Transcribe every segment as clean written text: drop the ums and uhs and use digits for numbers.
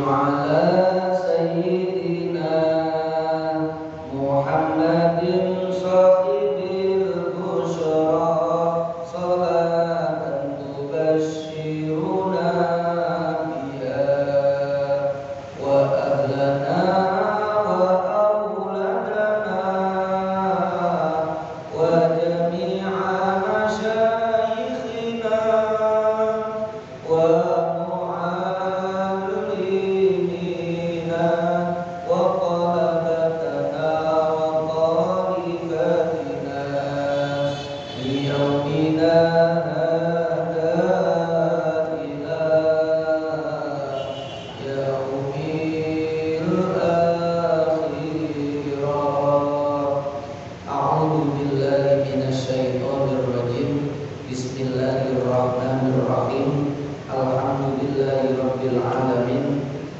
على سيدنا محمد صاحب البشرى صلاة تبشرنا بها وأهلنا وأولادنا وجميع مشايخنا ومعلمينا وطلبتنا وطالباتنا ليومنا هذا إلى يوم الآخرة. أعوذ بالله من الشيطان الرجيم. بسم الله الرحمن الرحيم. الحمد لله رب العالمين.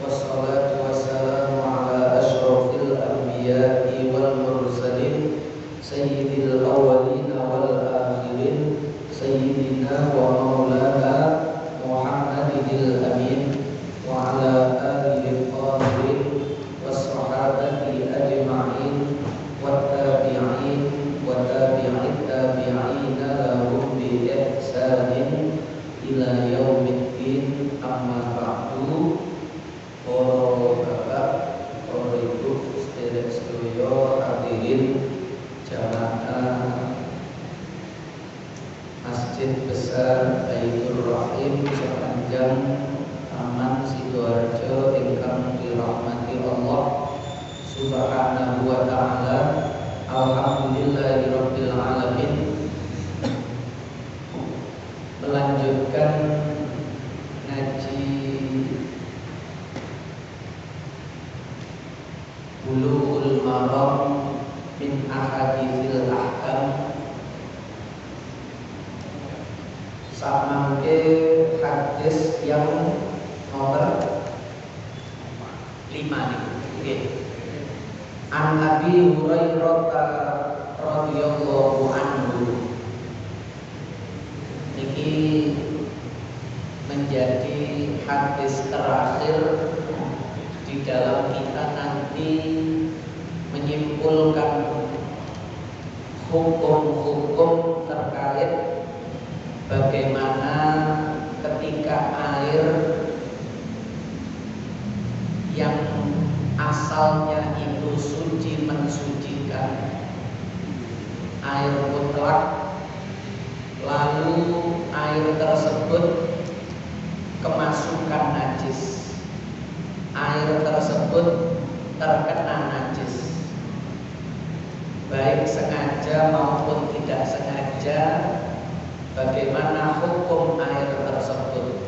والصلاة والسلام على أشرف الأنبياء والمرسلين سيد الأولين والآخرين سيدنا ومولانا محمد الأمين وعلى آله الطاهرين والصحابة أجمعين والتابعين وتابع التابعين لهم بإحسان إلى يوم الدين. Amma ba'du. Bapak, Ibu, sedherek-sedherek hadirin jamaah Masjid Besar Baitur Rahim sepanjang Taman Sidoarjo ingkang dirahmati Allah Subhanahu wa taala. Alhamdulillahirabbil alamin. Melanjutkan ngaji Bulughul Maram min Ahaditsil Ahkam. Samangke hadis yang nomor 5 nggih. An Abi Hurairah radhiyallahu anhu. Ini menjadi hadis terakhir di dalam kita nanti menyimpulkan hukum-hukum terkait bagaimana ketika air yang asalnya itu suci mensucikan, air mutlak, lalu air tersebut kemasukan najis, air tersebut terkena najis, baik sengaja maupun tidak sengaja. Bagaimana hukum air tersebut?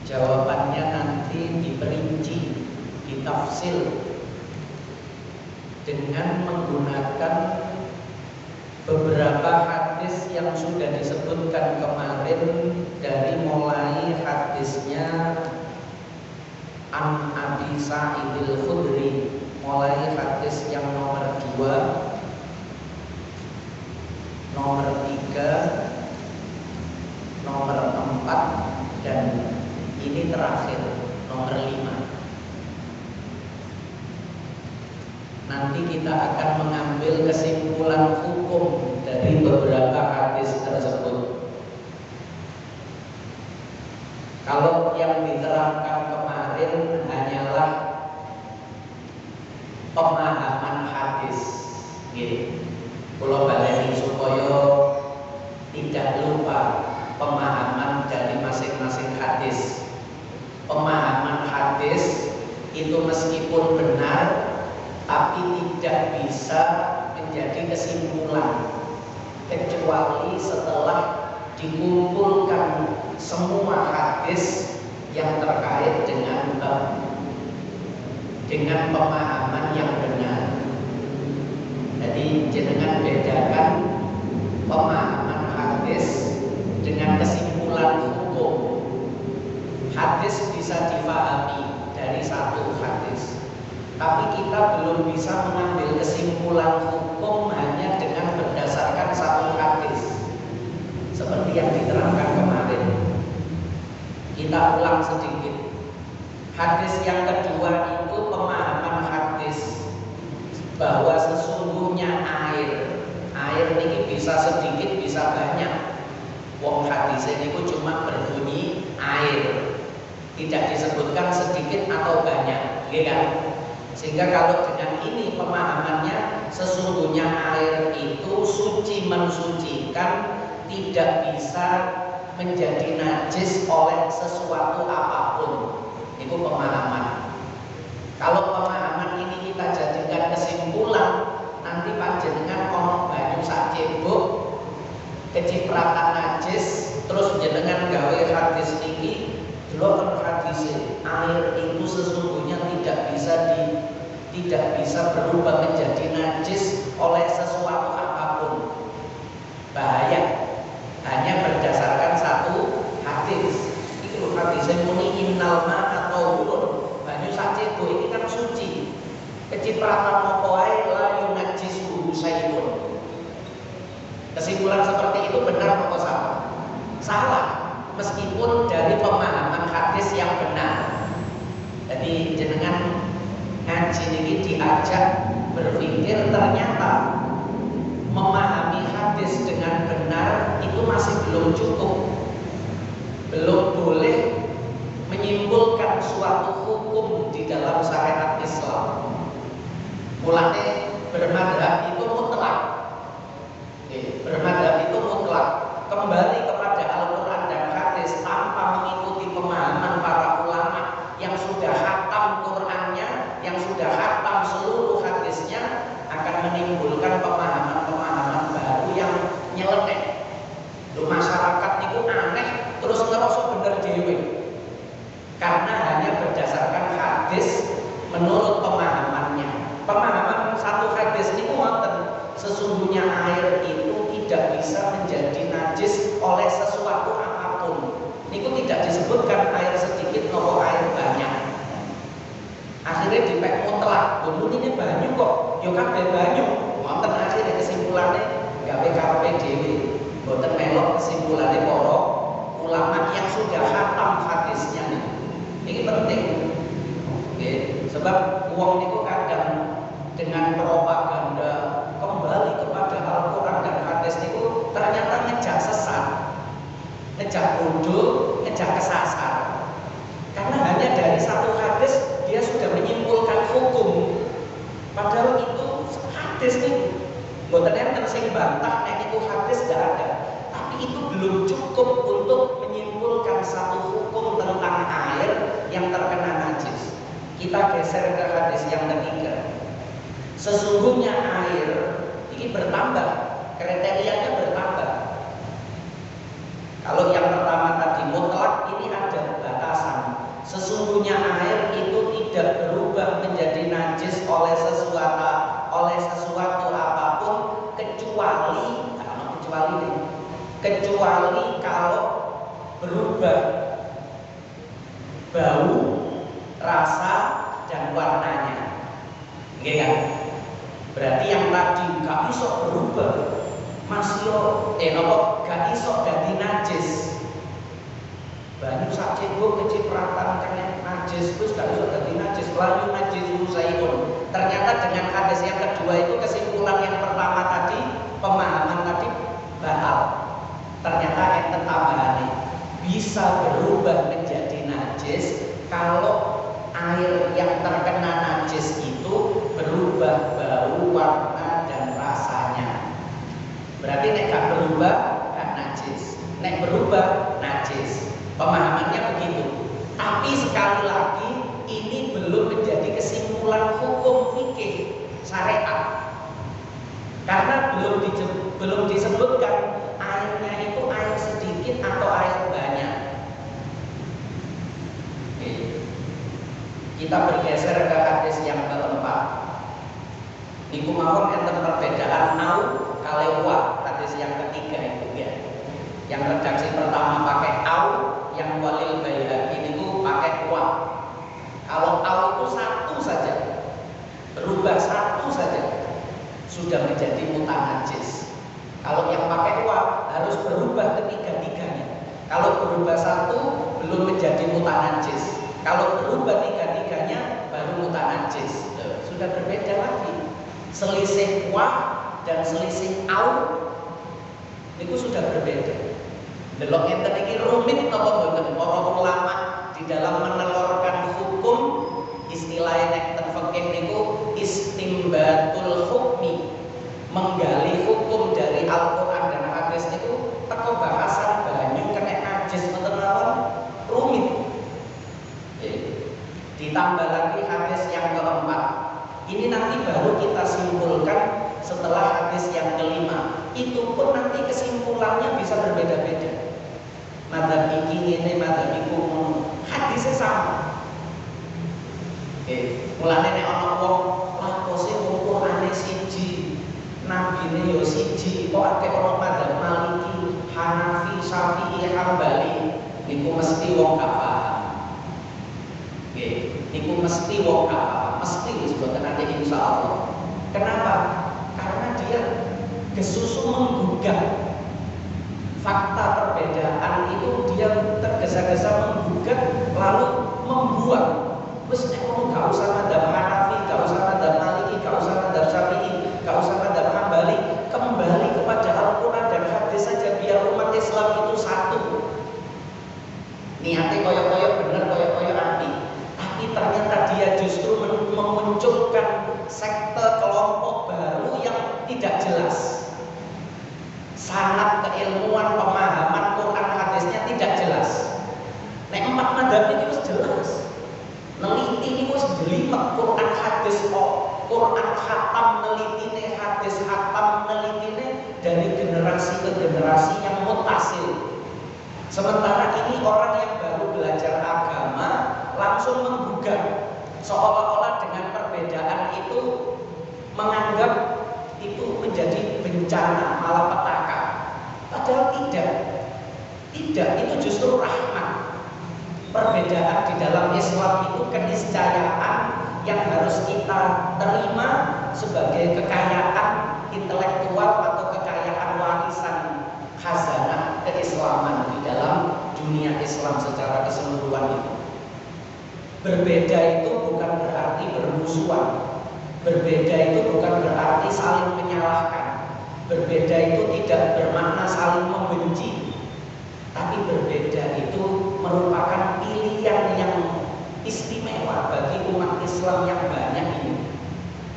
Jawabannya nanti diperinci, ditafsir dengan menggunakan beberapa hadis yang sudah disebutkan kemarin, dari mulai hadisnya An Abi Sa'idil Khudri, mulai hadis yang nomor 2, nomor 3, nomor 4, dan ini terakhir nomor 5. Nanti kita akan mengambil kesimpulan hukum dari beberapa hadis tersebut. Kalau yang diterangkan kemarin hanyalah pemahaman hadis, gitu. Kalau baleni supaya tidak lupa pemahaman dari masing-masing hadis. Pemahaman hadis itu meskipun benar, tapi tidak bisa menjadi kesimpulan kecuali setelah dikumpulkan semua hadis yang terkait dengan pemahaman yang benar. Jadi jenengan bedakan pemahaman hadis dengan kesimpulan hukum. Hadis bisa difahami dari satu hadis, tapi kita belum bisa mengambil kesimpulan hukum hanya dengan berdasarkan satu hadis. Seperti yang diterangkan kemarin. Kita ulang sedikit. Hadis yang kedua itu pemahaman hadis bahwa sesungguhnya air ini bisa sedikit bisa banyak. Wong hadis ini cuma berbunyi air, tidak disebutkan sedikit atau banyak, ya kan? Sehingga kalau dengan ini pemahamannya sesungguhnya air itu suci mensucikan, tidak bisa menjadi najis oleh sesuatu apapun. Itu pemahaman. Kalau pemahaman ini kita jadikan kesimpulan, nanti panjenengan ono banyu sak cebok kecipratan najis, terus jenengan gawe hadis niki, delok hadis air itu sesungguhnya tidak bisa berubah menjadi najis oleh sesuatu apapun. Bahaya. Hanya berdasarkan satu hadis. Itu hadisnya muni innal ma'a tahurun. Banyu sak cebok ini kan suci. Kecipratan apa wae la yunajjisuhu syai'un. Kesimpulan seperti itu benar atau salah? Salah, meskipun dari pemahaman hadis yang benar. Jadi jenengan ngaji ini diajak berpikir, ternyata memahami hadis dengan benar itu masih belum cukup. Belum boleh menyimpulkan suatu hukum di dalam syariat Islam. Mulanya bermadhab itu mutlak. Bermadhab itu mutlak. Kembali kepada Al-Quran dan hadis tanpa mengikuti pemahaman para ulama yang sudah khatam Qurannya, yang sudah khatam seluruh hadisnya, akan menimbulkan pemahaman-pemahaman baru yang nyeleneh. Masyarakat itu aneh, terus ngerasa bener dewe. Karena hanya berdasarkan hadis menurut pemahamannya. Pemahaman satu hadis ini ngoten, sesungguhnya air itu tidak bisa menjadi najis oleh sesuatu apapun. Itu tidak disebutkan air sedikit atau air banyak. Akhirnya dipek mutlak, dulu ini banyu kok, yo kabeh banyu. Ngoten akhirnya kesimpulannya gawe karepe dhewe. Mboten melok kesimpulannya para ulama yang sudah khatam hadisnya nih. Ini penting. Oke, sebab uang itu kadang dengan propaganda kembali kepada Al-Quran dan hadis itu ternyata ngejak sesat, ngejak bodoh, ngejak kesasar. Karena hanya dari satu hadis dia sudah menyimpulkan hukum. Padahal itu hadis nih. Mboten enten sing bantah nek itu hadis tidak ada. Tapi itu belum cukup untuk menyimpulkan satu hukum tentang air yang terkena najis. Kita geser ke hadis yang ketiga. Sesungguhnya air ini bertambah, kriterianya bertambah. Kalau yang pertama tadi mutlak, ini ada batasan. Sesungguhnya air itu tidak berubah menjadi najis oleh sesuatu apapun kecuali kalau berubah bau, rasa, dan warnanya. Nggih kan? Berarti yang tadi gak iso berubah, masih gak iso dadi najis. Banyu sak cebok kecipratan kena najis, wis gak iso dadi najis, layu najis musaiun. Ternyata dengan hadis yang kedua itu kesimpulan yang pertama tadi, pemahaman tadi batal. Ternyata enten tambahannya, bisa berubah menjadi najis kalau air yang terkena najis itu berubah bau, warna, dan rasanya. Berarti nek gak berubah gak najis, nek berubah najis. Pemahamannya begitu. Tapi sekali lagi ini belum menjadi kesimpulan hukum fikih syariat. Karena belum disebutkan airnya itu air sedikit atau air banyak. Oke. Kita bergeser ke hadis yang keempat. Niku mawon enten perbedaan au kali wa, hadis yang ketiga itu ya. Yang redaksi pertama pakai au, yang walil Baihaqi itu pakai wa. Kalau au itu satu saja, berubah satu saja, sudah menjadi mutanajis. Kalau yang pakai wa harus berubah ketiga-tiganya. Kalau berubah satu belum menjadi mutanajis. Kalau berubah tiga-tiganya baru mutanajis. Sudah berbeda lagi. Selisih wa dan selisih au itu sudah berbeda. Delok ngeten iki rumit napa mboten para ulama di dalam menelurkan hukum, istilahnya nek ten fikih niku istimbatul hukmi, menggali hukum dari Al-Qur'an dan hadis niku teko bahasan banyu kena najis mboten mawon rumit. Ditambah lagi hadis yang keempat. Ini nanti baru kita simpulkan setelah hadis yang kelima. Itu pun nanti kesimpulannya bisa berbeda-beda. Madzhab iki ngene, madzhab iku ngono. Hadisnya sama. Mulane nek ana wong lakose wong Qur'ane siji, nabine yo siji, kok akeh orang madzhab Maliki, Hanafi, Syafi'i, Hambali, niku mesti wong gak paham. Niku mesti wong gak paham, mesti disebutkan nanti insyaallah. Kenapa? Karena dia kesusu menggugah fakta perbedaan itu, dia tergesa-gesa menggugat lalu membuang. Wes nek ngono gak usah madzhab Hanafi, gak usah madzhab Maliki, gak usah madzhab Syafi'i, gak usah madzhab Hambali, kembali kepada Al-Qur'an dan hadis saja biar umat Islam itu satu. Niatnya koyok-koyok bener, koyok-koyok anti. Tapi ternyata dia justru memunculkan sekte kelompok baru yang tidak jelas. Sanad keilmuan pemahaman Quran hadisnya tidak jelas. Nek empat madzhab ini harus jelas. Neliti ini harus jelimet Quran hadis Quran khatam nelitine, hadis khatam nelitine dari generasi ke generasi yang mutasil. Sementara ini orang yang baru belajar agama langsung menggugat, seolah-olah dengan perbedaan itu menganggap itu menjadi bencana, malapetaka. Padahal tidak, itu justru rahmat. Perbedaan di dalam Islam itu keniscayaan yang harus kita terima sebagai kekayaan intelektual atau kekayaan warisan khazanah keislaman di dalam dunia Islam secara keseluruhan itu. Berbeda itu bukan berarti bermusuhan. Berbeda itu bukan berarti saling menyalahkan. Berbeda itu tidak bermakna saling membenci. Tapi berbeda itu merupakan pilihan yang istimewa bagi umat Islam yang banyak ini.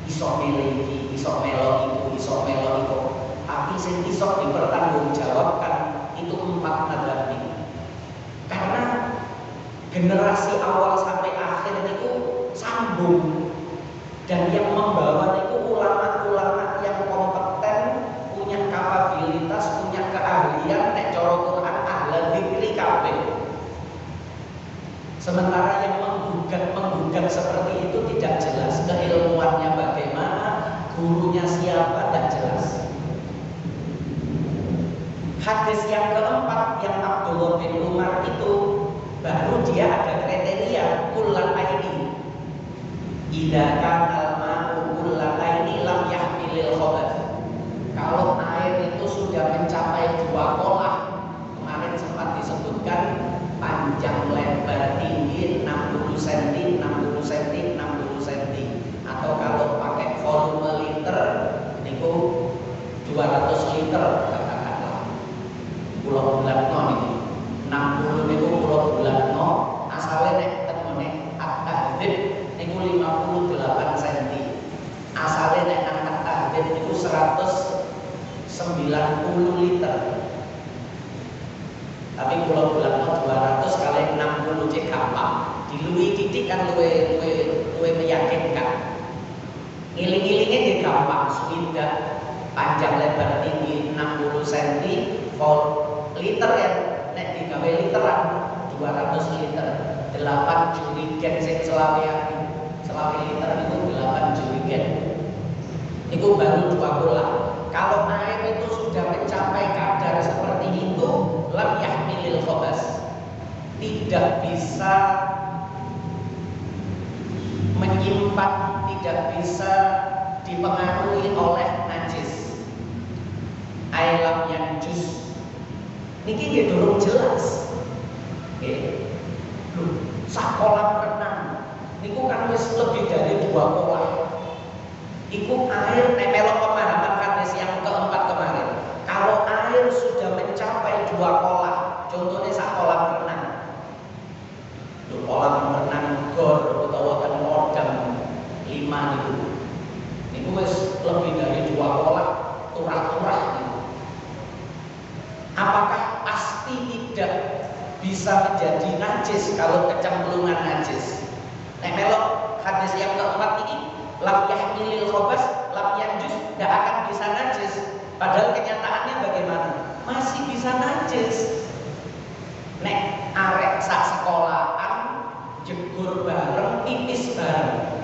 Iso milih iki, iso melo iku, iso melo iku. Tapi sing iso dipertanggungjawabkan itu empat madzhab ini. Karena generasi awal sampai akhir itu sambung. Dan yang membawa itu ulama-ulama yang kompeten, punya kapabilitas, punya keahlian, nek cara Quran ahlan dzikri kabeh. Sementara yang menggugat seperti itu tidak jelas, keilmuannya bagaimana, gurunya siapa, tidak jelas. Hadis yang keempat yang Abdullah bin Umar itu baru dia ada kriteria kullan aini. Idza kana al-ma'u kullan aini lam yahmilil khabath. Kalau air itu sudah mencapai 2 kolah, kemarin sempat disebutkan panjang lebar tinggi 60 cm, 60 cm, 60 cm, atau kalau pakai volume liter niku 200 liter katakanlah. Pulau bulatno niki 60 niku pulau bulatno, asale nek temene at-tahdhib niku 58 cm. Asale nek nang at-tahdhib niku 190 liter. Tapi pulau bulatno 200 kali 60 cek gampang. Diluwi titik kan luwe meyakinkan. Ngiling-ngilingnya dia gampang, swidak panjang lebar tinggi 60 cm, volt liter ya, nek digawe literan 200 liter, 8 jurigen sing selawe liter itu 8 jurigen. Itu baru 2 bola. Kalau air itu sudah mencapai kadar seperti itu, lam yahmilil khabas, tidak bisa menyimpan, tidak bisa dipengaruhi oleh najis. Ailam yang jus niki nggih durung jelas. Nggih. Loh, sak kolam renang niku kan wis lebih dari 2 kolam. Iku air melok pemahaman hadis yang keempat kemarin. Kalau air sudah mencapai 2 kolam, contohnya sak kolam renang. Loh, kolam renang gor utawa kan modam 5 niku. Niku wis lebih dari 2 kolam, turah-turah niku. Apakah pasti tidak bisa menjadi najis kalau kecemplungan najis? Nek melok hadis yang keempat ini, lam yahmilil khobas, lam yanjus, tidak akan bisa najis. Padahal kenyataannya bagaimana? Masih bisa najis. Nek arek sak sekolahan jegur bareng, pipis bareng.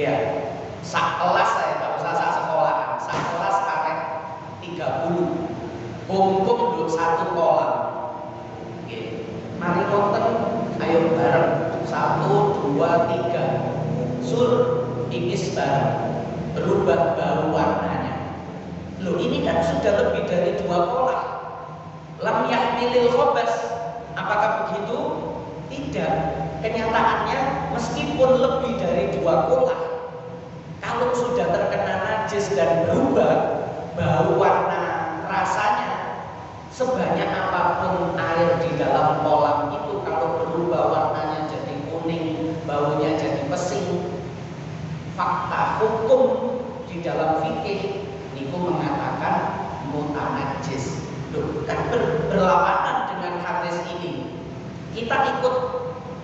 Ya, sak kelas saya tak usah sak sekolahan, sak kelas arek 30. Kumpul duduk 1 kolam. Mari nonton, ayo bareng 1, 2, 3. Sur pipis bareng, berubah bau warnanya. Loh, ini kan sudah lebih dari 2 kolam. Lam yahmilil khobas. Apakah begitu? Tidak. Kenyataannya meskipun lebih dari 2 kolam, kalau sudah terkena najis dan berubah bau warna rasanya, sebanyak apapun air di dalam kolam itu, kalau berubah warnanya jadi kuning, baunya jadi pesing, fakta hukum di dalam fikih niku mengatakan mutanajis. Loh, kan berlawanan dengan hadis ini. Kita ikut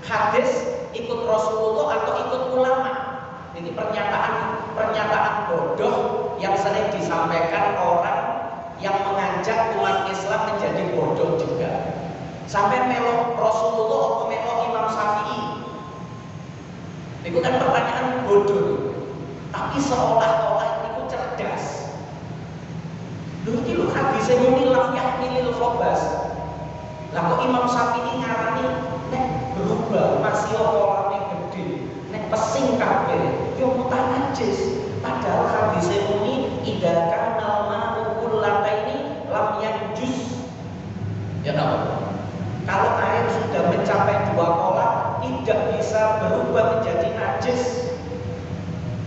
hadis, ikut Rasulullah atau ikut ulama? Ini pernyataan bodoh yang sering disampaikan orang yang mengajak umat Islam menjadi bodoh juga. Sampai melok Rasulullah atau melok Imam Syafi'i. Itu kan pertanyaan bodoh. Tapi seolah-olah itu cerdas. Dulu hadis muni lam yahmilil khobas. Lah kok Imam Syafi'i ngarani nek berubah masih kolamnya gede, nek pesing kabeh, yo mutanajis. Padahal hadis muni idza kana ma'u kullataini lam yanjus. Ya tahu. Kalau air sudah mencapai 2 kolam, tidak bisa berubah menjadi najis.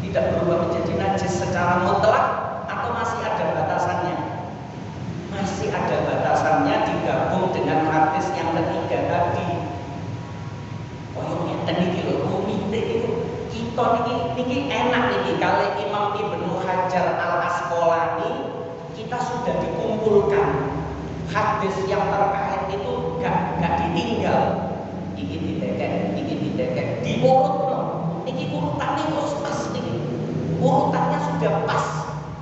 Tidak berubah menjadi najis secara mutlak atau masih ada batasannya? Masih ada batasannya, digabung dengan hadis yang ketiga tadi. Oh yang ngeten iki lho, rumite iki. Kita niki enak niki kali Imam Ibnu Hajar Al-Asqalani, kita sudah dikumpulkan hadis yang terkait itu gak ditinggal. Iki didekek, diurut loh. Iki urutannya pas niki. Urutannya sudah pas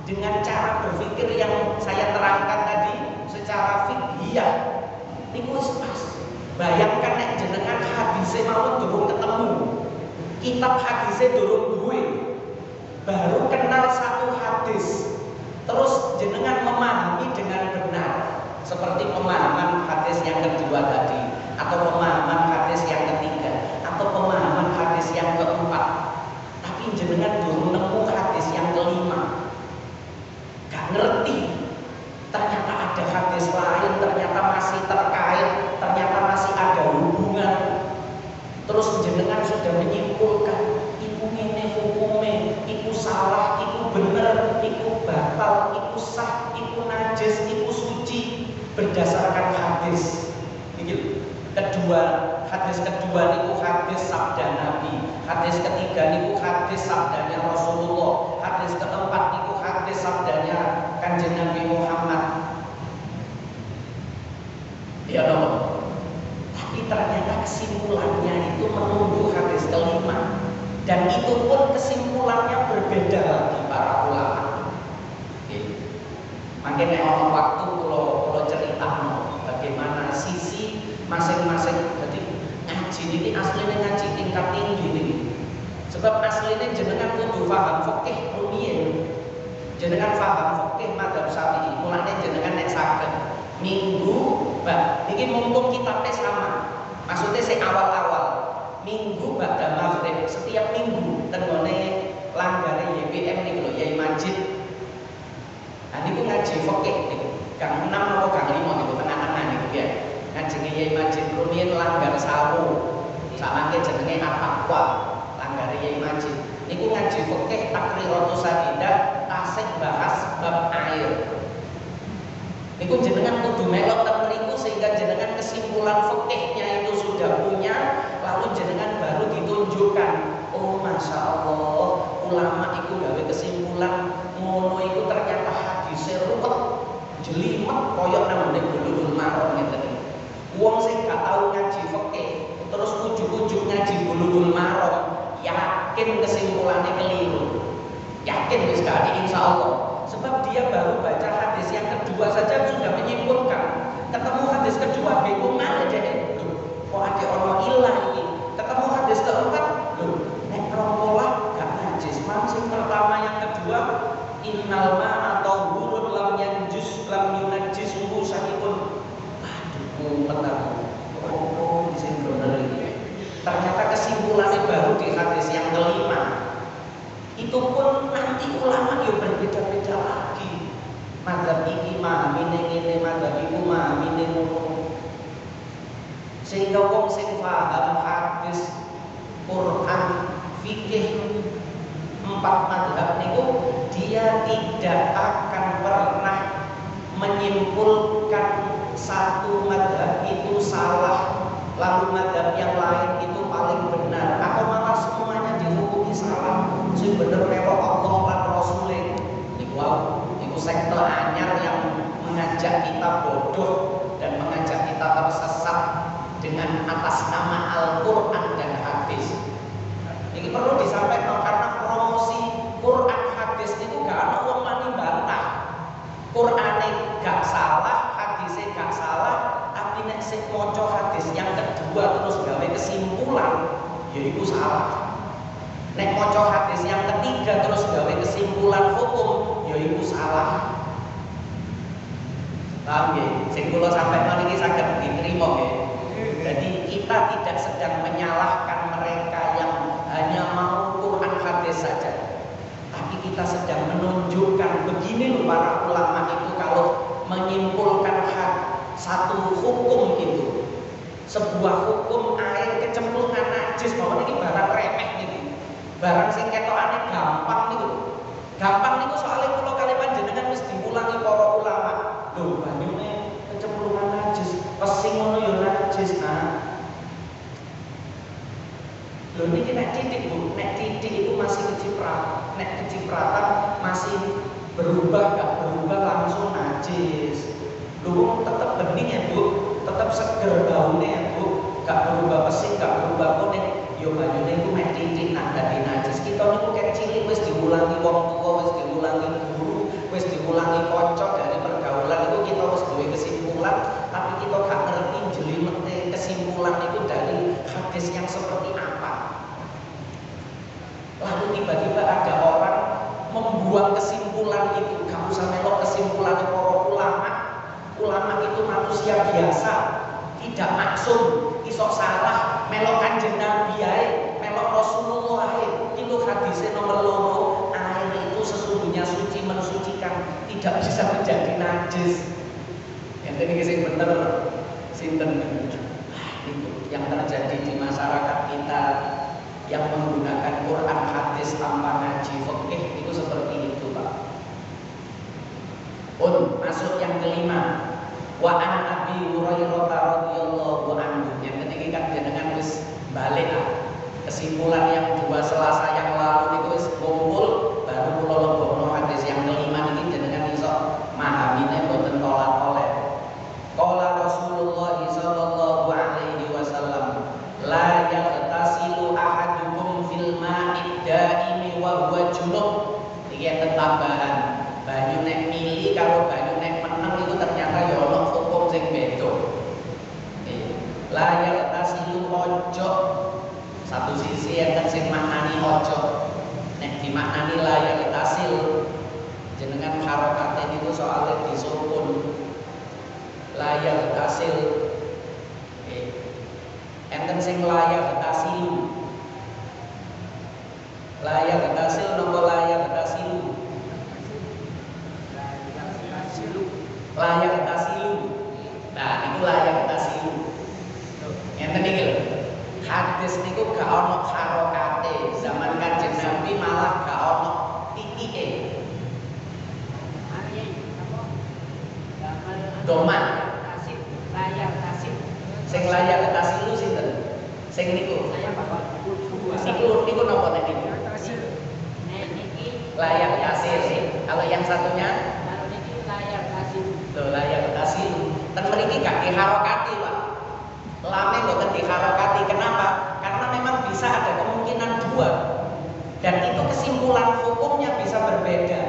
dengan cara berpikir yang saya terangkan tadi secara fikih. Niku wis pas. Bayangkan nek jenengan hadise mawon durung ketemu. Kitab hadise durung duwe. Baru kenal satu hadis. Terus jenengan memahami dengan benar. Seperti pemahaman hadis yang kedua tadi, atau pemahaman hadis yang ketiga, atau pemahaman hadis yang keempat. Tapi jenengan belum nemu hadis yang kelima, gak ngerti. Ternyata ada hadis lain, ternyata masih terkait, ternyata masih ada hubungan. Terus jenengan sudah menyimpulkan, iku ngene hukume, iku salah, iku bener, iku batal, iku sah, iku najis, iku suci. Berdasarkan hadis. Hadis kedua niku hadis sabda Nabi. Hadis ketiga niku hadis sabdanya Rasulullah. Hadis keempat niku hadis sabdanya Kanjeng Nabi Muhammad. Ya Allah. Tapi ternyata kesimpulannya itu menunggu hadis kelima. Dan itu pun kesimpulannya berbeda lagi para ulama. Makanya orang waktu kalau cerita bagaimana sisi masing-masing. Jadi ngaji ini aslinya ngaji tingkat tinggi ini. Sebab aslinya jenengan kudu paham fikih rumiyin. Jenengan paham fikih madzhab Syafi'i. Mulane jenengan nek saged minggu, Mbak, niki mumpung kitabnya sama. Maksudnya saya awal-awal minggu ba'da maghrib setiap minggu tenggone langgare YPM niku lho, Yai Majid. Nah, niku ngaji fikih niku. Gang 6 atau gang 5 niku tengah-tengah niku ya. Ngajenge Yai Majid rumiyin langgar sawu. samangke jenenge at-taqwa langgare Yai Majid. Niku ngaji fikih Taqriratus Sadidah tasih bahas bab air. Niku jenengan kudu melok ten mriku sehingga jenengan kesimpulan fikihnya itu sudah punya, lalu jenengan baru ditunjukkan. Oh masya Allah, ulama itu gawe kesimpulan ngono itu ternyata hadisnya ruwet, jelimet koyok nang Bulughul Maram ngeten. Wong sing gak tau ngaji fikih terus ujug-ujug ngaji Bulughul Maram, yakin kesimpulannya keliru. Yakin wis kali insyaallah. Sebab dia baru baca hadis yang kedua saja sudah menyimpulkan. Ketemu hadis kedua bingung mana jadi. Kok ada ono ilah iki. Ketemu hadis keempat, loh, nek romolah gak najis. Sing pertama yang kedua, innal ma'a tahurun lam yanjus lam yunajjis syai'un. Aduh, benar. Oh, di sini benar ini. Ternyata kesimpulannya baru di hadis yang kelima. Itu pun nanti ulama ya berbeda-beda lagi. Madzhab iki memahami ngene, madzhab iku memahami ngono. Sehingga wong sing paham hadis, Quran, fikih empat madzhab niku dia tidak akan pernah menyimpulkan satu madzhab itu salah, lalu madzhab yang lain itu paling benar, atau malah semuanya dihukumi salah. Sing bener melok Allah lan Rasul. Niku sekte anyar yang mengajak kita bodoh dan mengajak kita tersesat dengan atas nama Al-Qur'an dan hadis. Ini perlu disampaikan karena promosi Quran hadis itu gak ana wong wani bantah. Qur'ane gak salah, hadisnya gak salah, tapi nek sing maca hadis yang kedua terus gawe kesimpulan, yaiku salah. Nek maca hadis yang ketiga terus gawe kesimpulan hukum, yaiku salah. Paham nggih? Sing kula sampaikan iki saged diterima nggih. Jadi kita tidak sedang menyalahkan mereka yang hanya mau Quran hadis saja. Tapi kita sedang menunjukkan begini loh para ulama itu kalau menyimpulkan satu hukum itu. Sebuah hukum air kecemplungan najis, bahwa ini barang remeh nih. Barang sing ketokane gampang niku. Gampang niku soalnya kula kali panjenengan wis diulangi para ulama. Lho, banyune kecemplungan najis, pesing ngono ya najis. Lho niki nek titik Bu, nek titik itu masih keciprat. Nek kecipratan masih berubah gak berubah langsung najis. Lho tetep bening ya Bu, tetep seger baune ya Bu. Gak berubah pesing, gak berubah kuning. Yo banyune iku mek titik nak dadi najis. Kita niku kek cilik wis diulangi wong tuwa, wis diulangi guru, wis diulangi kanca dari pergaulan itu kita wis duwe kesimpulan, tapi kita gak ngerti jelimete kesimpulan itu dari hadis yang seperti apa. Lalu tiba-tiba ada orang membuang kesimpulan itu, gak usah melok kesimpulan para ulama. Ulama itu manusia biasa, tidak maksum, isok salah, melok Kanjeng Nabi ae, melok Rasulullah ae. Itu hadisnya nomor loro, air itu sesungguhnya suci, mensucikan, tidak bisa menjadi najis. Yang ini sing bener sinten itu yang terjadi di masyarakat kita yang menggunakan Quran hadis tanpa ngaji fikih itu seperti itu, Pak. Masuk yang kelima. Wa an Abi Hurairah radhiyallahu anhu. Yang ketiga kan jenengan wis balik kesimpulan yang dua Selasa yang lalu niku wis kumpul, baru kula lebokno hadis yang kelima niki jenengan iso mahamine boten tolak-oleh. Qala Rasulullah sallallahu alaihi wasallam, la yaghtasilu ahadukum fil ma'id daimi wa huwa junub. Iki tambahan. Banyu nek mili kalau banyu nek meneng itu ternyata ya ono hukum sing beda. Layak tasilu ojo. Satu sisi enten sing maknani ojo. Nek dimaknani layak tasil jenengan harokate niku soalnya disukun. Layak tasil. Enten sing layak tasilu. Layak tasil nopo layak tasilu. Layak tasilu. Nah, itu layak tasilu. Ngeten iki lho. Hadis Sing layak tasilu sinten? Sing niku. Niku napa nek niku? Layak tasil. Kalau yang satunya? Tuh layak tasil. Ten mriki gak diharokati, Pak. Lame mboten diharokati. Kenapa? Karena memang bisa ada kemungkinan dua. Dan itu kesimpulan hukumnya bisa berbeda.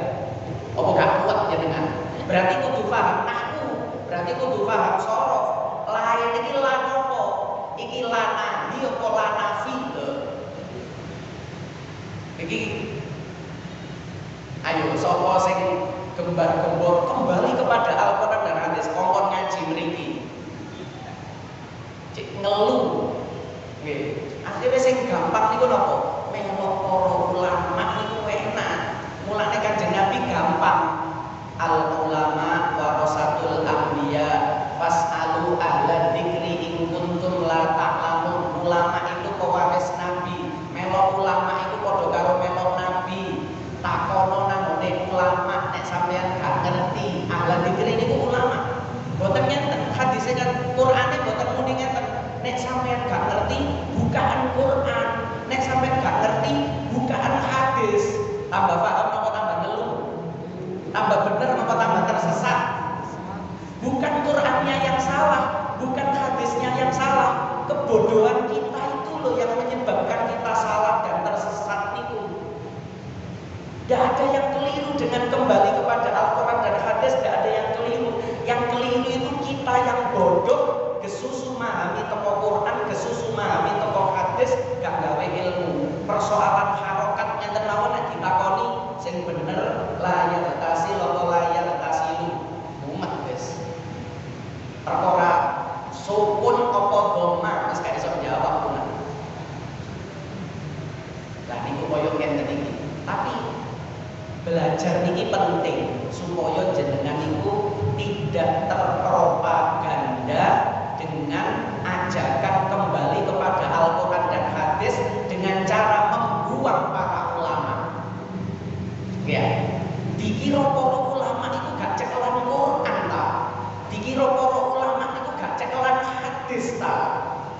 Apa gak kuat jenengan? Berarti kudu paham nahwu, berarti kudu paham sorof. Lain iki lan apa? Iki lana, iki apa lanafi? Iki ayo sapa sing gembar-gembor kembali kepada Al-Qur'an dan hadis kongkon ngaji mriki. Cek ngeluh. Nggih. Akhire sing gampang niku napa? Melok para ulama niku enak. Mulane Kanjeng Nabi gampang. Al ulama warasatul anbiya fas'alu ahla dzikri in kuntum la ta'lamun. Ulama itu pewaris Nabi. Melok ulama itu padha karo melok Nabi. Takono nangone ulama nek sampean gak ngerti. Ahla dzikri niku ulama. Boten ngenten hadise kan Qur'ane boten muni ngenten. Nek sampean gak ngerti bukaan Qur'an. Nek sampean gak ngerti bukaan hadis. Tambah paham napa tambah ngeluh? Tambah bener napa tambah tersesat? Bukan Qur'annya yang salah, bukan hadisnya yang salah. Kebodohan kita itu loh yang menyebabkan kita salah dan tersesat itu. Tidak ada yang keliru dengan kembali kepada Al-Quran dan hadis, tidak ada yang keliru. Yang keliru itu kita yang bodoh, kesusu memahami toko Quran, kesusu memahami toko hadis, gak gawe ilmu. Persoalan harokatnya tenawan yang ditakoni, sing bener layak tasil atau layak tasilu. Umat guys. Perkara sukun apa doma, wis gak iso jawab pun. Lah niku koyo ngenten iki. Tapi belajar niki penting supaya jenengan niku tidak terpropaganda dengan ajakan kembali kepada Al-Quran dan hadis dengan cara membuang para ulama. Ya, dikira para ulama itu gak cekelan Quran ta? Dikira para ulama itu gak cekelan hadis ta?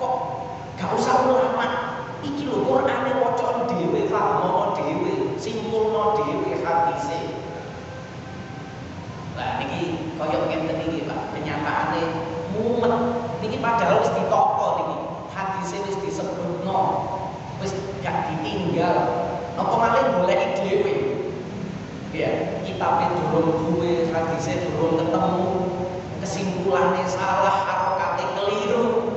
Kok gak usah ulama? Iki lho Qur'ane waca dhewe, fahamono dhewe, simpulno dhewe hadise. Lah niki kaya ngenten iki Pak, kenyataane mumet. Niki padahal wis ditoko niki. Hadise wis disebutno. Wis gak ditinggal. Napa malih goleki dhewe. Ya, kitabe durung duwe, hadise durung ketemu. Kesimpulannya salah, harokate keliru.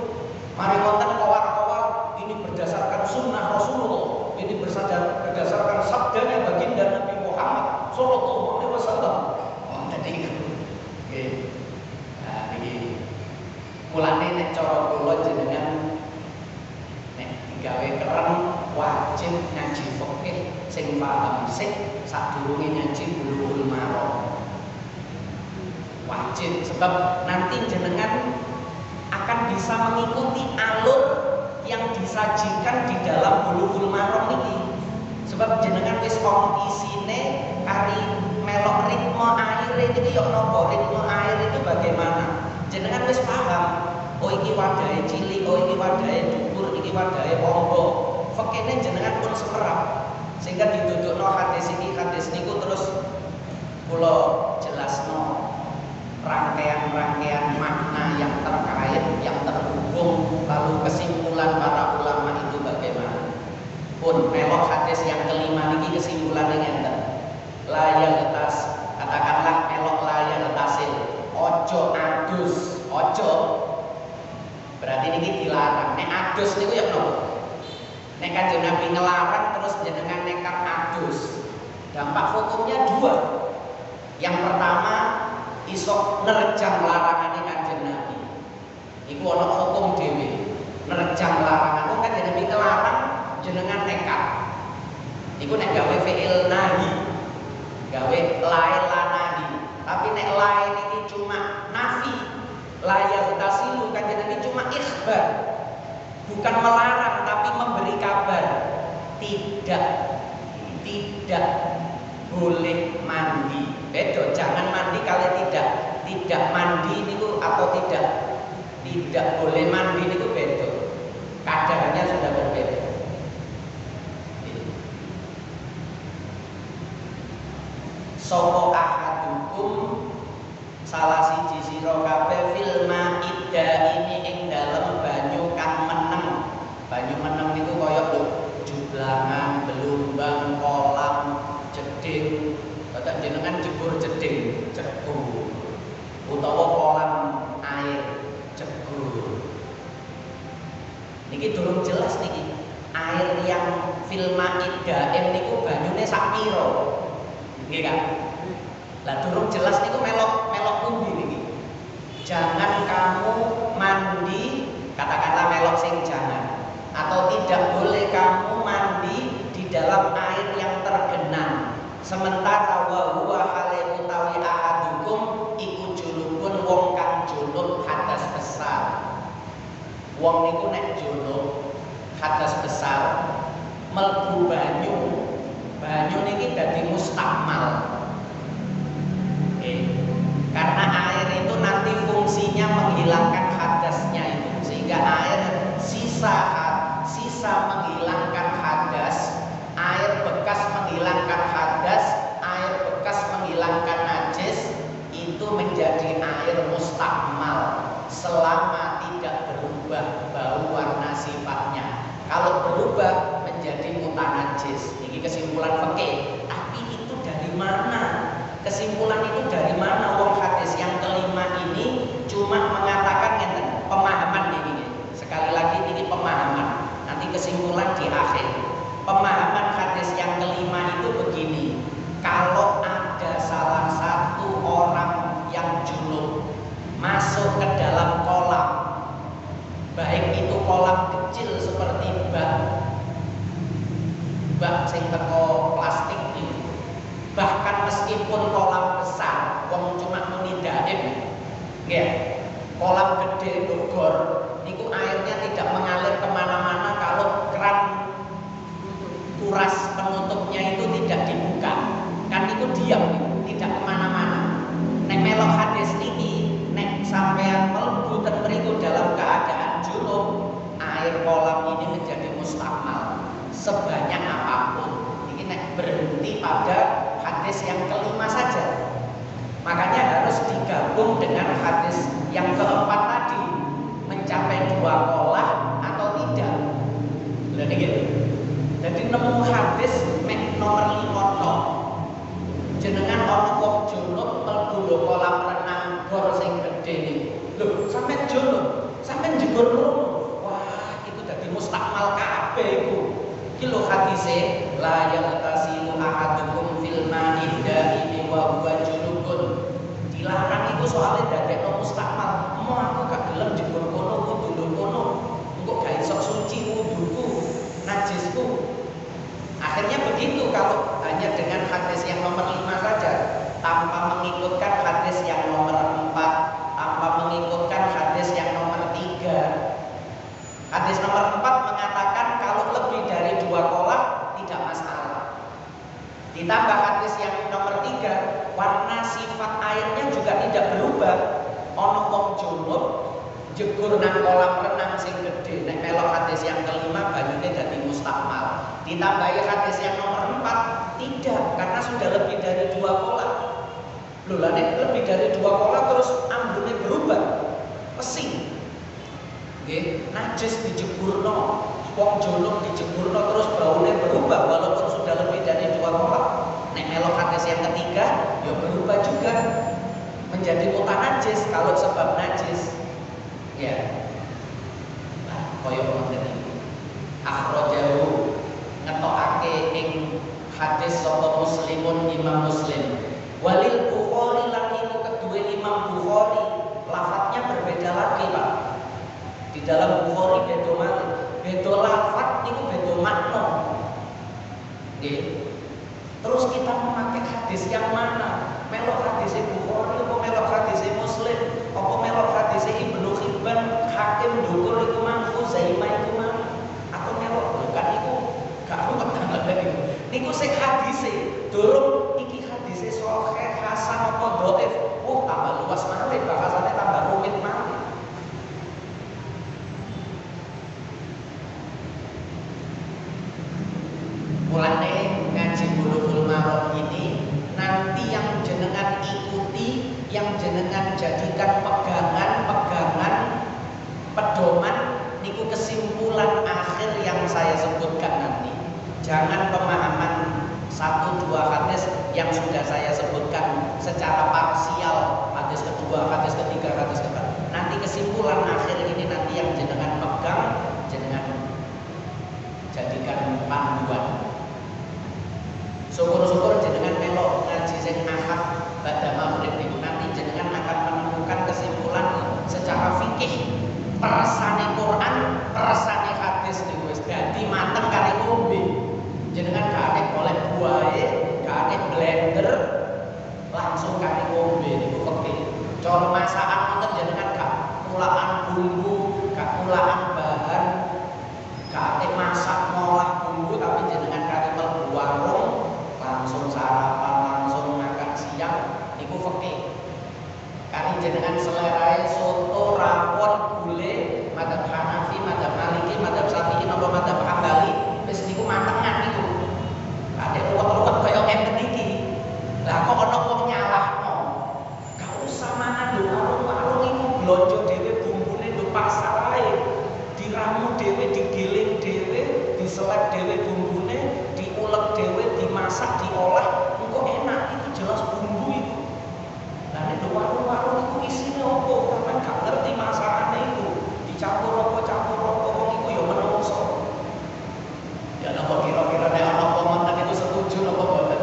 Mari wonten kowar-kowar ini berdasarkan sunnah Rasulullah. Ini berdasarkan sabdanya baginda Nabi Muhammad sallallahu alaihi wasallam. Nah, ini mulane nek cara kula jenengan nek digawe keren wajib ngaji fikih sing paham sik sadurunge ngaji Bulughul Maram. Wajib sebab nanti jenengan akan bisa mengikuti alur yang disajikan di dalam Bulughul Maram ini. Sebab jenengan wis ono isine kari melok ritme air itu yo nopo, ritme air itu bagaimana? Jenengan wis paham. Oh iki wadahe cilik, oh iki wadahe dhuwur, iki wadahe ombo. Fekene jenengan pun semerap. Sehingga didudukno hadis iki, hadis niku terus kula jelasno rangkaian-rangkaian makna yang terkait, yang terhubung, lalu kesimpulan para ulama itu bagaimana? Pun melok hadis yang kelima niki kesimpulannya ngenten. Layak tas, katakanlah melok layak tasil. Ojo adus, ojo. Berarti niki dilarang. Nek adus niku ya nopo? Nek Kanjeng Nabi ngelarang terus jenengan nekat adus. Dampak hukumnya dua. Yang pertama iso nerjang larangan Kanjeng Nabi. Iku ana hukum dhewe. Nerjang larangan. Wong Kanjeng Nabi ngelarang jenengan nekat. Iku nek gawe fi'il nahi. Gawe lain lanahi. Tapi nek lain ini cuma nafi. Layak tasilu Kanjeng Nabi cuma ikhbar. Bukan melarang tapi memberi kabar. Tidak boleh mandi. Bedo, jangan mandi kalau tidak mandi niku atau tidak tidak boleh mandi itu beda. Kadarnya sudah berbeda. Sapa ahadukum salah siji sira kabeh fil ma'idda ini ing dalem banyu kang meneng. Banyu meneng niku kaya jublangan, belumbang, kolam, jeding. Kata jenengan jebur jeding, jegur. Utawa kolam air, jegur. Niki durung jelas niki. Air yang fil ma'idda niku banyune sak pira? Nggih kan? Lah durung jelas niku melok pundi niki. Jangan kamu mandi, katakanlah melok sing jangan. Atau tidak boleh kamu mandi di dalam air yang tergenang. Sementara wa huwa hale utawi ahadukum iku junubun wong kang junub hadas besar. Wong niku nek junub hadas besar mlebu banyu. Banyu niki dadi mustakmal. Karena air itu nanti fungsinya menghilangkan hadasnya itu, sehingga air sisa menghilangkan hadas, air bekas menghilangkan hadas, air bekas menghilangkan najis itu menjadi air mustakmal selama tidak berubah bau warna sifatnya. Kalau berubah menjadi mutanajis. Ini kesimpulan fikih. Tapi itu dari mana? Kesimpulan itu dari mana? Wong hadis yang kelima ini cuma mengatakan ngeten, pemahaman ini. Sekali lagi ini pemahaman. Nanti kesimpulan di akhir. Pemahaman hadis yang kelima itu begini. Kalau ada salah satu orang yang junub masuk ke dalam kolam, baik itu kolam kecil seperti bak sing teko plastik ini, bahkan meskipun kolam besar, wong cuma muni daim, nggih, kolam gede Bogor, niku airnya tidak mengalir kemana-mana kalau keran kuras penutupnya itu tidak dibuka, kan niku diam, tidak kemana-mana. Nek melok hadis niki, nek sampean mlebu ten mriku dalam keadaan junub, air kolam ini menjadi mustakmal sebanyak apapun. Ini nek berhenti pada hadis yang kelima saja. Makanya harus digabung dengan hadis yang keempat tadi, mencapai 2 kolah atau tidak. Berarti gitu. Jadi nemu hadis mek nomor 5 tok. Jenengan ana wong junub mlebu kolam renang gor sing gedhe niku. Lho, sampean junub, sampean jegur rono. Wah, itu dadi mustakmal kabeh iku. Iki lho hadise la yaghtasilu ahadukum fil ma'idda ini wa huwa junubun. Dilarang itu soalnya dadekno mustakmal. Mau aku gak gelem jegur kono kudu kono. Engko gak iso suci wuduku, najisku. Akhirnya begitu kalau hanya dengan hadis yang nomor 5 saja, tanpa mengikutkan hadis yang nomor 4, tanpa mengikutkan hadis yang nomor 3. Hadis nomor 4 mengatakan kalau lebih dari 2 kolah tidak masalah. Ditambah hadis yang nomor 3, warna sifat airnya juga tidak berubah. Ono wong junub jegur nang kolam renang sing gede, nek melok hadis yang kelima banyune dadi mustakmal. Ditambahi hadis yang nomor 4 tidak, karena sudah lebih dari 2 kolah. Lho lah nek lebih dari 2 kolah terus ambune berubah, pesing. Nggih, najis dijeburno, wong junub dijeburno terus baune berubah walaupun sudah lebih dari 2 kolah. Nek melok hadis yang ketiga, ya berubah juga menjadi mutanajis kalau sebab najis. Ya. Nah, koyo ngoten iki. Akhrajahu ngetokake ing hadis sapa Muslimun Imam Muslim. Walil Bukhari lan iku kedue Imam Bukhari, lafadznya berbeda lagi, Pak. Di dalam Bukhari beda malih. Beda lafadz niku beda makna. Nggih. Terus kita memakai hadis yang mana? Melok hadis Bukhari apa melok hadis Muslim? Apa melok hadis Ibnu Hibban, Hakim Dukur iku mang, Zaimah iku mang? Atau melok bukan iku? Gak ruwet banget niku. Niku sing hadise, durung iki hadise sahih, hasan apa dhaif. Oh, tambah luas malih bahasane, tambah rumit malih. jenengan jadikan pegangan pedoman niku kesimpulan akhir yang saya sebutkan nanti. Jangan pemahaman 1-2 hadis yang sudah saya sebutkan secara parsial, hadis kedua, hadis ketiga, hadis keempat. Nanti kesimpulan akhir ini nanti yang jenengan pegang, jenengan jadikan panduan. Syukur-syukur jenengan melok ngaji sing ahad pada maghrib niku nanti jenengan akan menemukan kesimpulan secara fikih. Persane Quran, persane hadis niku wis dadi mateng kali ngombe. Jenengan gak ada golek buahe, gak ada blender, langsung kali ngombe niku fikih. Cara masakan wonten jenengan gak mulaan bumbu, gak mulaan bahan, gak ada masak ngolah bumbu tapi jenengan kali mlebu warung langsung sarapan, langsung makan siang niku fikih. Kali jenengan selerae soto, rawon, gulai, madzhab Hanafi, madzhab Maliki, madzhab Syafi'i, napa madzhab Hambali, wis niku matengan niku. Ada ruwet-ruwet kaya ngenten iki. Lah kok ana wong nyalahno. Gak usah mangan lho warung-warung iku blonjo dhewe bumbune nduk pasar ae. Diramu dhewe, digiling dhewe, diselek dhewe bumbune, diulek dhewe, dimasak, diolah, engko enak itu jelas bumbu itu. Lah nek warung-warung iku isine opo? Sampeyan gak ngerti masakane iku. Dicampur apa wong iku ya menungso. Ya napa kira-kira nek ana komentar itu setuju napa mboten?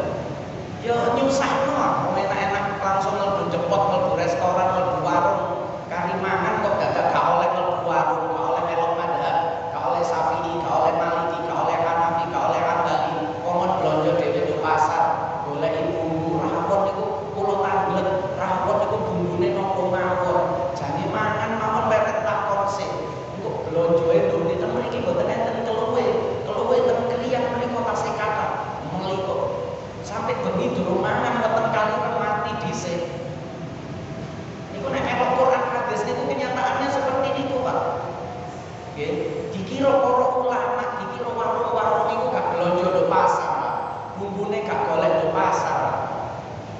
Ya nyusahno, wong enak-enak langsung mlebu jepot, mlebu restoran, mlebu warung, kari mangan kok gak oleh mlebu warung, gak oleh melok madhab, gak oleh Syafi'i, gak oleh Maliki, gak oleh Hanafi, gak oleh Hambali. Wong blonjo dhewe di pasar, golek bumbu rawon niku pulo tanglet, rawon niku bumbune napa mawon. Jane mangan mawon leret takon sik. Engko blonjoe ndone temen iki mboten enten keluwe ten keliyang mriku tasih kathah. Meli kok sampai bengi durung mangan weteng kali mati dhisik. Niku nek melok Quran hadis niku kenyataannya seperti niku, Pak. Nggih, dikira para ulama, dikira warung-warung iku gak blonjo do pasar. Bumbune gak golek do pasar.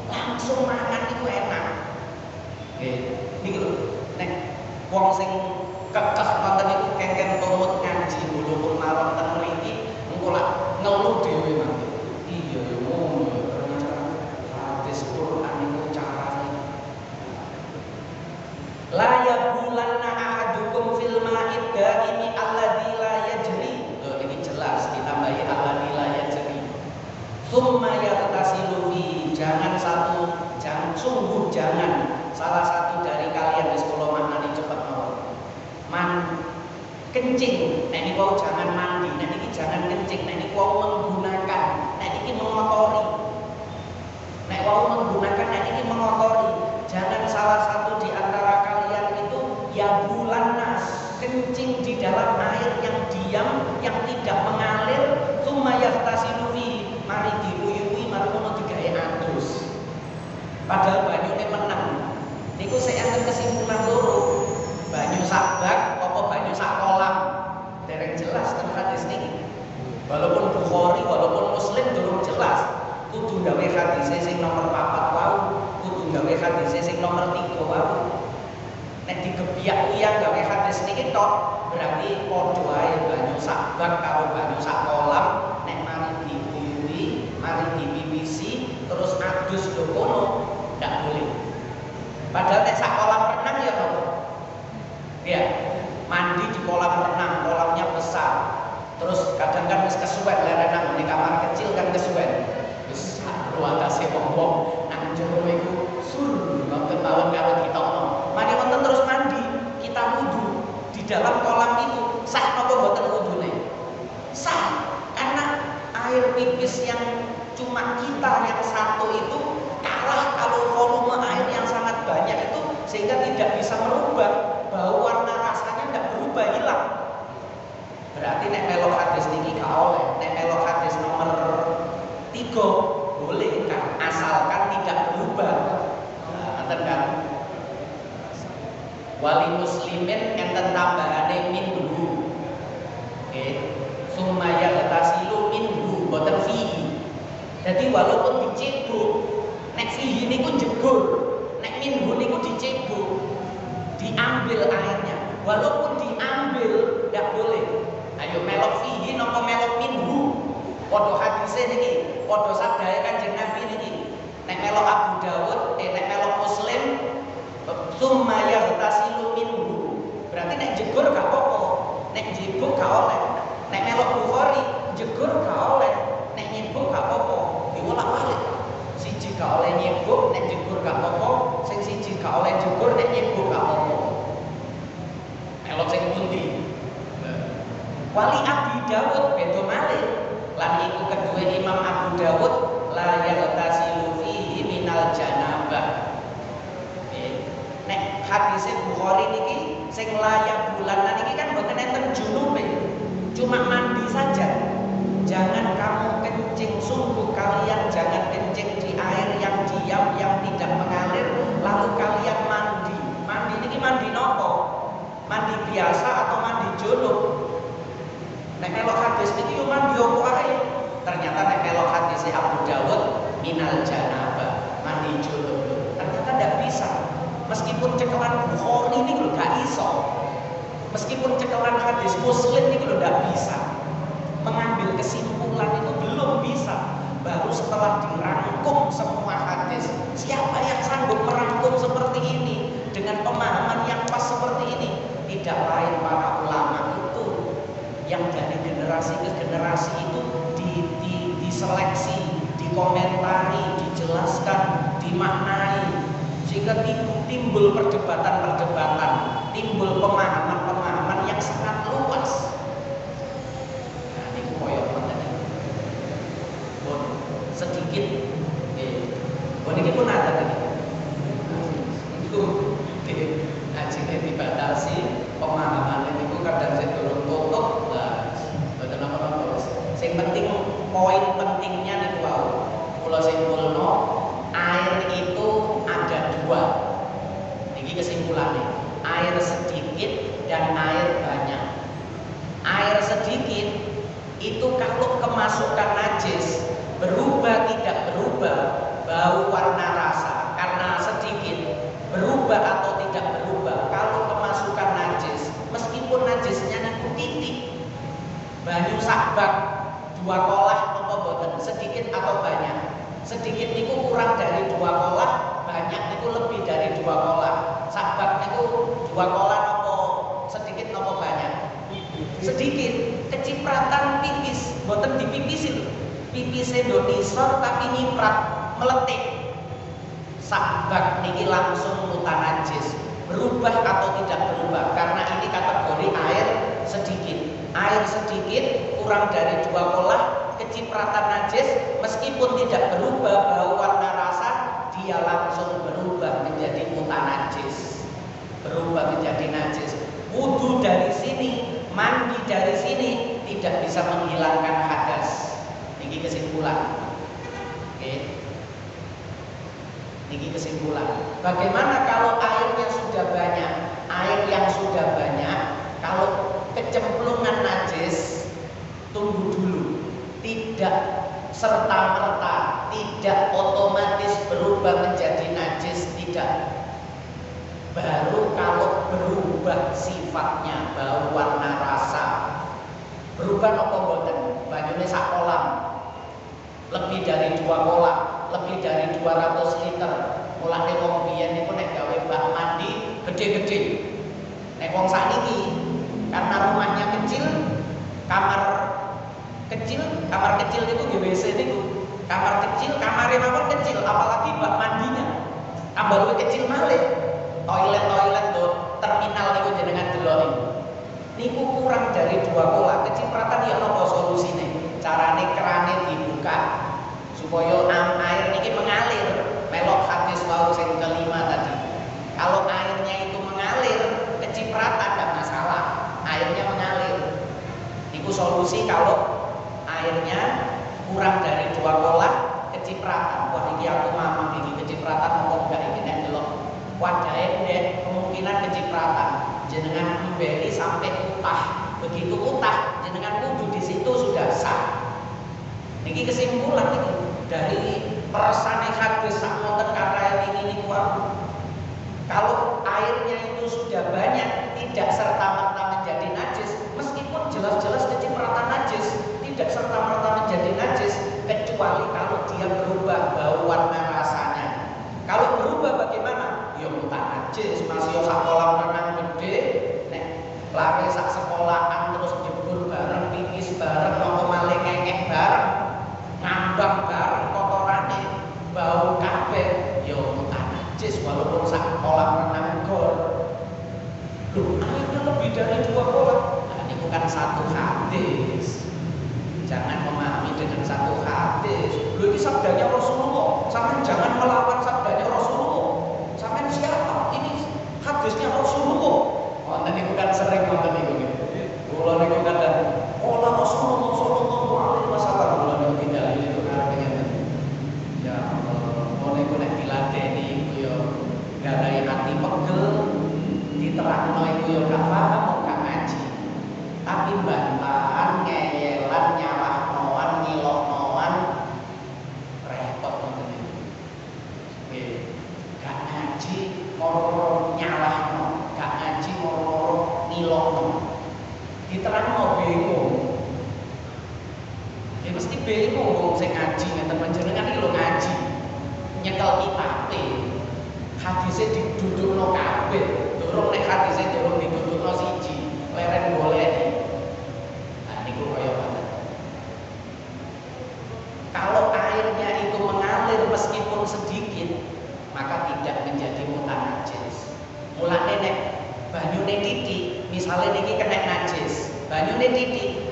Langsung mangan iku enak. Nggih, niki lho. Nek wong sing kekeh ngoten niku kengken tumut ngaji Bulughul Maram ten mriki, engko lak ngeluh dhewe mangke. Iya ya ngono ya ternyata hadis Quran niku carane. La yabulanna ahadukum fil ma'id daimi alladzi la yajri. Loh ini jelas ditambahi alladzi la yajri. Tsumma yaghtasilu fi, jangan salah satu dari kalian wis kula maknani cepet mawon. Kencing, nek niku wau jangan mandi, nek niki jangan kencing, nek niku wau menggunakan, nek niki mengotori. Nek wau menggunakan, nek niki mengotori. Jangan salah satu di antara kalian itu ya bulannas, kencing di dalam air yang diam, yang tidak mengalir, tsumma yahtasilu fi, mari diuyui, mari ngono digawe adus. Padahal banyune menang. Niku sik enten kesimpulan loro. Banyu sabak apa banyu sak kolam? Dereng jelas ten hadis niki. Walaupun Bukhari, walaupun Muslim durung jelas. Kudu gawe hadis sing nomor 4 wau, kudu gawe hadis sing nomor 3 wau. Nek digebiak uyang gawe hadis niki tok, berarti padha ae banyu sabak karo banyu sak kolam, nek mari diuyui, mari dipipisi, terus adus lho kono, ndak boleh. Padahal nek sak kolam renang ya kok. Ya, mandi di kolam renang, kolamnya besar. Terus kadang kan wis kesuwen renang di kamar kecil kan kesuwen. Wis ruwatase wong-wong nang jero iku sur nonton mawon karo ditokno. Mari wonten terus mandi, kita wudu di dalam kolam itu. Sah napa mboten wudune? Sah. Karena air pipis yang cuma kita yang satu itu kalah kalau volume air yang sangat banyak itu, sehingga tidak bisa merubah bau, warna rasanya tidak berubah, hilang. Berarti nek melok hadis niki gak oleh. Nek melok hadis nomor 3 boleh kan, asalkan tidak berubah. Enten kan? Wali muslimin enten tambahane minhu. Oke. Summa yaghtasilu minhu boten fihi. Jadi walaupun dicedhuk, nek fihi niku jegur, nek minhu niku walaupun diambil tidak boleh. Ayo melok fihi nopo melok minhu. Padha hadise niki, padha sabdae Kanjeng Nabi niki. Nek melok Abu Dawud, nek melok Muslim, summa yaghtasilu minhu. Berarti nek jegur gak apa-apa, nek jebuk gak oleh. Nek melok Bukhari, jegur gak oleh, nek nyebuk gak apa-apa. Diwolak-walik. Siji gak oleh nyebuk, nek jegur gak apa-apa, sing siji gak oleh jegur, nek nyebuk gak apa-apa. Melok sing pundi? Wali Abi Dawud beda malih. Lan iku kedua Imam Abu Dawud la yaghtasilu fihi minal janabah. Nek hadis Bukhari niki sing layak bulan niki kan mboten enten junube. Cuma mandi saja. Jangan kamu kencing, sungguh kalian jangan kencing di air yang diam yang tidak mengalir lalu kalian mandi. Mandi niki mandi nopo? Mandi biasa atau mandi junub? Nek melok hadis niki yo mandi opo ae. Ternyata nek melok hadis Abu Dawud minal janabah, mandi junub. Ternyata tidak bisa. Meskipun cekelan Bukhari ini lho gak iso. Meskipun cekelan hadis Muslim ini lho gak bisa. Mengambil kesimpulan itu belum bisa. Baru setelah dirangkum semua hadis. Siapa yang sanggup merangkum seperti ini dengan pemahaman yang pas seperti ini? Tidak lain para ulama itu yang dari generasi ke generasi itu diseleksi, dikomentari, dijelaskan, dimaknai, sehingga timbul perdebatan-perdebatan, timbul pemahaman-pemahaman yang sangat luas. Nah, ini koyo ngoten iki. Bon, sedikit bon iki pun ada iki. Itu ajine dibatasi pemahaman niku kadang sing durung tutup lah. Mboten napa-napa. Sing penting poin pentingnya niku wau. Kula simpulno air itu ada dua. Ini kesimpulannya. Air sedikit dan air banyak. Air sedikit itu kalau kemasukan najis berubah tidak berubah bau warna rasa karena sedikit, berubah atau tidak berubah kalau kemasukan najis meskipun najisnya niku titik banyu sakbak 2 kolah apa boten sedikit atau banyak. Sedikit niku kurang dari 2 kolah, banyak niku lebih dari 2 kolah. Sakbak niku 2 kolah nopo sedikit nopo banyak? Sedikit, kecipratan pipis, boten dipipisin. Pipis Indonesia tapi nyiprat, meletik. Sakbak niki langsung mutan najis. Berubah atau tidak berubah karena ini kategori air sedikit. Air sedikit kurang dari 2 kolah, kecipratan najis meskipun tidak berubah bau warna rasa, dia langsung berubah menjadi mutan najis. Berubah menjadi najis. Wudu dari sini, mandi dari sini tidak bisa menghilangkan hadas. Ini kesimpulan. Oke. Ini kesimpulan. Bagaimana kalau airnya sudah banyak? Air yang sudah banyak, kalau kecemplungan najis, tunggu dulu. Tidak serta-merta, tidak otomatis berubah menjadi najis, tidak. Baru kalau berubah sifatnya, bau warna rasa, berubah apa mboten? Banyune sak kolam, lebih dari 2 kolam, lebih dari 200 liter. Mulane wong biyen niku nek gawe bak mandi gede-gede. Nek wong sakniki karena rumahnya kecil, kamar kecil itu di WC niku. Kamar kecil, kamare mawon kecil, apalagi bak mandinya. Tambah luwih kecil malih. Toilet do terminal niku jenengan deloki. Niku kurang dari 2 kolah. Kecipratan ya napa solusine? Carane kerane dibuka supaya air niki mengalir. Melok hadis wau sing kelima tadi. Kalau airnya itu mengalir, kecipratan tidak masalah. Airnya mengalir. Niku solusi kalau airnya kurang dari 2 kolah kecipratan. Wah iki aku mamang iki kecipratan apa enggak iki nek delok wadahe ndek kemungkinan kecipratan. Jenengan memberi sampai utah. Begitu utah jenengan kudu di situ sudah sah. Niki kesimpulan iki dari persane hadis sak wonten kata ini niku. Kalau airnya itu sudah banyak tidak serta-merta menjadi najis, meskipun jelas-jelas kecipratan najis, tidak serta-merta menjadi najis kecuali kalau dia berubah bau, warna, rasanya. Kalau berubah bagaimana? Ya mutan najis, masih sak kolam renang gede, nek lari sak sekolahan terus jebur bareng, pipis bareng, nopo malih ngekek bareng, ngambang bareng kotorane, bau kabeh, ya mutan najis walaupun sak kolam renang gor. Loh, airnya lebih dari 2 kolam. Nah, ini bukan satu hadis. Jangan memahami dengan satu hadis. Loh, ini sabdanya Rasulullah. Sampai jangan melawan sabdanya Rasulullah. Sampai siapa? Ini hadisnya Rasulullah. Oh, ini bukan sering nonton itu. Kula niku kadang olah Rasulullah sallallahu alaihi wasallam kula niku tidak itu artinya. Ya Allah, mau niku nek diladeni iku ya garai hati pegel. Diterangno iku ya gak paham, gak ngaji. Tapi bantahan, ngeyelan, nyalahnoan, ngiloknoan repot ngoten niku. Nggih, gak ngaji moro nyalahno, gak ngaji moro ngilokno. Diterangno bingung. Ya mesti bingung wong sing ngaji ngeten panjenengan iki lho ngaji. Nyekel kitabe. Hadise didudukno kabeh. Durung nek hadise durung didudukno siji, leren goleki. Nah niku kaya ngoten. Kalau airnya itu mengalir meskipun sedikit, maka tidak menjadi mutan najis. Mulane nek banyune titik, misale niki kena najis, banyune titik,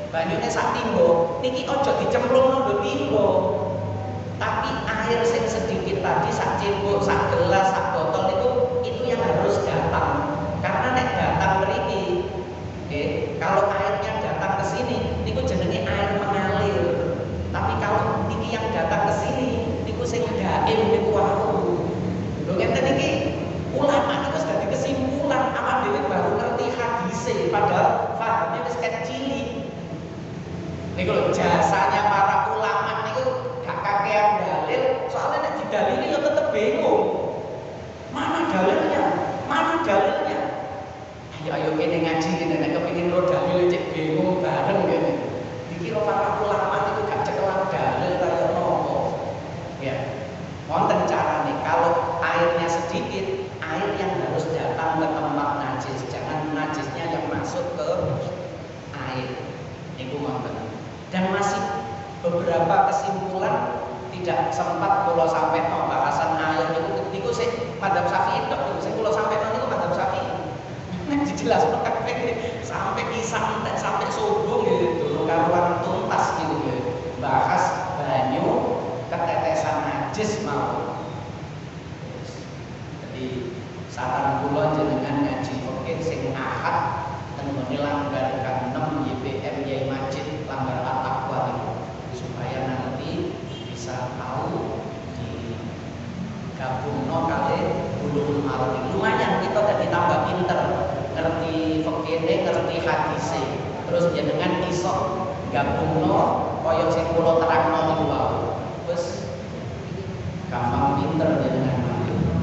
banyune sak timbo, niki aja dicemplungno nggo timbo. Tapi air sing sedikit tadi sak cembok, sak gelas, sak botol itu yang harus datang. Karena nek datang mriki, kalau airnya datang ke sini, niku jenenge air mengalir. Tapi kalau niki yang datang ke sini, niku sing gaim niku wau. Lho ngeten iki ulama niku wis dadi kesimpulan awak dhewe baru ngerti hadise padahal pahamnya wis kecil. Niku lho jasanya para ulama niku kakean dalil, soalnya nek didalili ya tetep bingung. Mana dalilnya? Mana dalilnya? Ayo kene ngaji kene nek kepengin lo dalil cek bingung bareng kene. Dikira para ulama itu gak cekelan dalil kaya nopo. Ya. Wonten carane kalau airnya sedikit, air yang harus datang ke tempat najis, jangan najisnya yang masuk ke air. Niku wonten. Dan masih beberapa kesimpulan tidak sempat kula sampeno bahasan air niku sing madzhab Syafi'i tok niku sing kula sampeno niku madzhab Syafi'i. Nek dijelasno kabeh sampai kisah entek sampai subuh gitu karuan tuntas gitu ya. Bahas banyu ketetesan najis mau. Jadi saran kula jenengan ngaji fikih sing ahad tenggone langgar 6 YPM Yai Majid langgar at-taqwa niku supaya nanti bisa tahu di gabungno kali ulumul maram. Lumayan kita udah ditambah pinter, ngerti fikih, ngerti hadise. Terus jenengan iso gabungno kaya sing kula terangno niku wae. Wis gampang pinter jenengan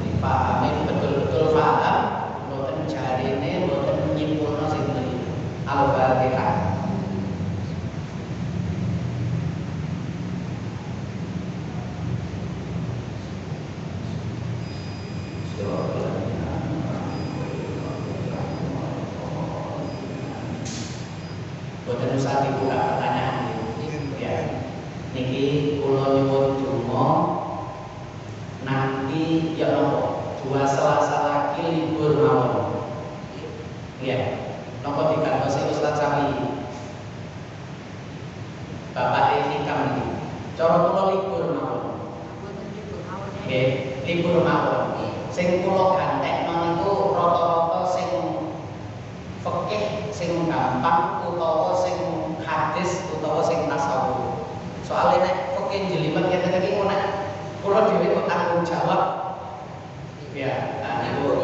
dipahami betul-betul paham, mboten jarine mboten nyimpulno sing mriki. Al-Fatihah. Boten usah dibuka pertanyaan ya. Niki kula nyuwun donga nanti ya nopo 2 Selasa lagi libur mawon. Ya, nopo digantosi Ustaz Sami. Bapak Hikam iki. Cara kula libur mawon. Nggih, libur mawon. Sing kula gantekno niku rata-rata sing fikih sing gampang utawa sing hadis utawa sing tasawuf. Soale nek fikih jelimet ngeten iki nek kula dhewe kok tanggung jawab. Ya, niku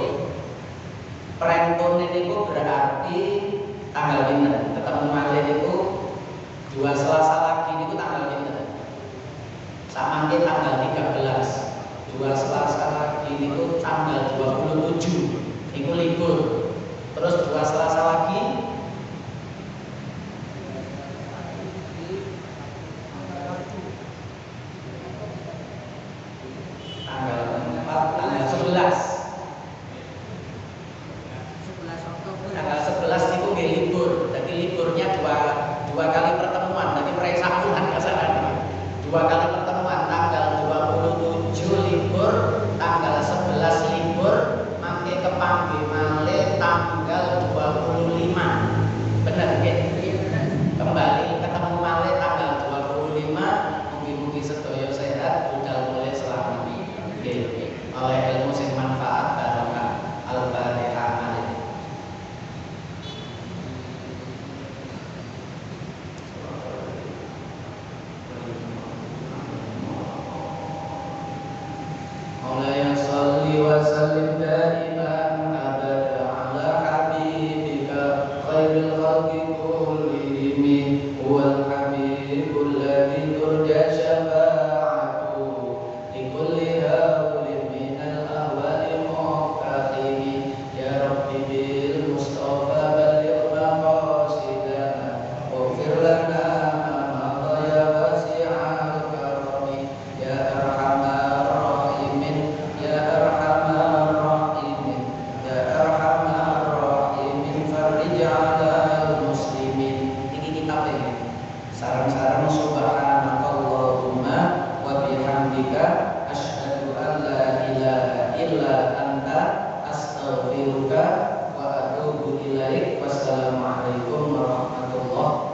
perentune niku berarti tanggal pinten? Ketemu malih niku 2 Selasa lagi niku tanggal pinten? Samangke tanggal 13. 2 Selasa lagi niku tanggal 27. Niku libur. Terus 2 Selasa lagi tanggal 4, tanggal 11. Tanggal 11 itu nggih libur. Jadi liburnya dua kali pertemuan. Jadi mereka sambungan kasarane. 2 kali pertemuan, tanggal 27 libur, tanggal 11 libur, mangke kepanggih malih tanggal 25. Bener nggih? Kembali ketemu malih tanggal 25. Mugi-mugi sedaya sehat, budal mulih selamat. Nggih. Oleh ilmu sing manfaat barokah. Al-Fatihah. Maulaya shalli wa sallim daiman abada ala habibika khairil khalqi kullihim huwal habibul ladzi turja syafa'atuhu li kulli hawlin minal ahwali muqtahimin ya rabbi bil mustafa balligh maqasidana waghfir lana ma madha ya wasi'al karami ya arhamar sarang-sarang subhanakallahumma wa bihamdika asyhadu an la ilaha illa anta astaghfiruka wa atubu ilaik. Wassalamualaikum warahmatullahi